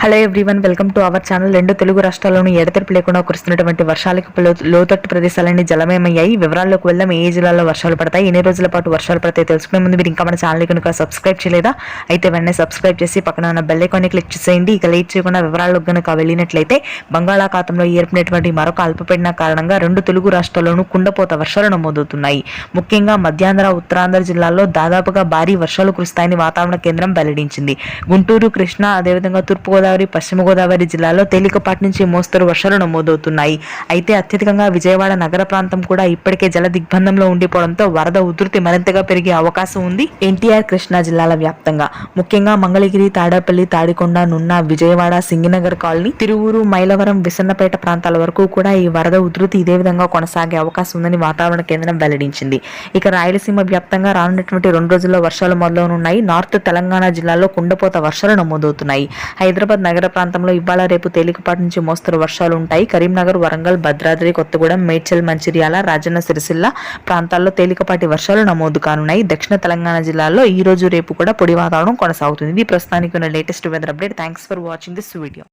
Hello everyone, welcome to our channel. రెండు తెలుగు రాష్ట్రాల్లోనూ ఎడతెరిపి లేకుండా కురుస్తున్నటువంటి వర్షాలకు లోతట్టు ప్రదేశాలన్నీ జలమయమయ్యాయి. వివరాల్లోకి వెళ్దాం. ఏ జిల్లాలో వర్షాలు పడతాయి, ఎన్ని రోజుల పాటు వర్షాలు పడతాయి తెలుసుకునే ముందు మీరు ఇంకా మన ఛానల్ కనుక సబ్స్క్రైబ్ చేయలేదా అయితే వెంటనే సబ్స్క్రైబ్ చేసి పక్కన ఉన్న బెల్ ఐకాన్ని క్లిక్ చేసేయండి. ఇక లేట్ చేయకుండా వివరాల్లోకి కనుక వెళ్ళినట్లయితే బంగాళాఖాతంలో ఏర్పడినటువంటి మరొక అల్పపీడన కారణంగా రెండు తెలుగు రాష్ట్రాల్లోనూ కుండపోత వర్షాలు నమోదవుతున్నాయి. ముఖ్యంగా మధ్యాంధ్ర, ఉత్తరాంధ్ర జిల్లాల్లో దాదాపుగా భారీ వర్షాలు కురుస్తాయని వాతావరణ కేంద్రం వెల్లడించింది. గుంటూరు, కృష్ణా, అదేవిధంగా తూర్పు గోదావరి, పశ్చిమ గోదావరి జిల్లాలో తేలికపాటి నుంచి మోస్తరు వర్షాలు నమోదవుతున్నాయి. అయితే అత్యధికంగా విజయవాడ నగర ప్రాంతం కూడా ఇప్పటికే జల దిగ్బంధంలో ఉండిపోవడంతో వరద ఉధృతి మరింతగా పెరిగే అవకాశం ఉంది. ఎన్టీఆర్, కృష్ణా జిల్లాల వ్యాప్తంగా ముఖ్యంగా మంగళగిరి, తాడేపల్లి, తాడికొండ, నున్న, విజయవాడ, సింగినగర్ కాలనీ, తిరువూరు, మైలవరం, విసన్నపేట ప్రాంతాల వరకు కూడా ఈ వరద ఉధృతి ఇదే విధంగా కొనసాగే అవకాశం ఉందని వాతావరణ కేంద్రం వెల్లడించింది. ఇక రాయలసీమ వ్యాప్తంగా రానున్నటువంటి 2 రోజుల్లో వర్షాలు మొదలవనున్నాయి. నార్త్ తెలంగాణ జిల్లాలో కుండపోత వర్షాలు నమోదవుతున్నాయి. హైదరాబాద్ నగర ప్రాంతంలో ఇవాళ రేపు తేలికపాటి నుంచి మోస్తరు వర్షాలు ఉంటాయి. కరీంనగర్, వరంగల్, భద్రాద్రి కొత్తగూడెం, మేడ్చల్, మంచిర్యాల, రాజన్న సిరిసిల్ల ప్రాంతాల్లో తేలికపాటి వర్షాలు నమోదు కానున్నాయి. దక్షిణ తెలంగాణ జిల్లాల్లో ఈ రోజు రేపు కూడా పొడి వాతావరణం కొనసాగుతుంది. ఇది ప్రస్తుతానికి ఉన్న latest weather update. Thanks for watching this video.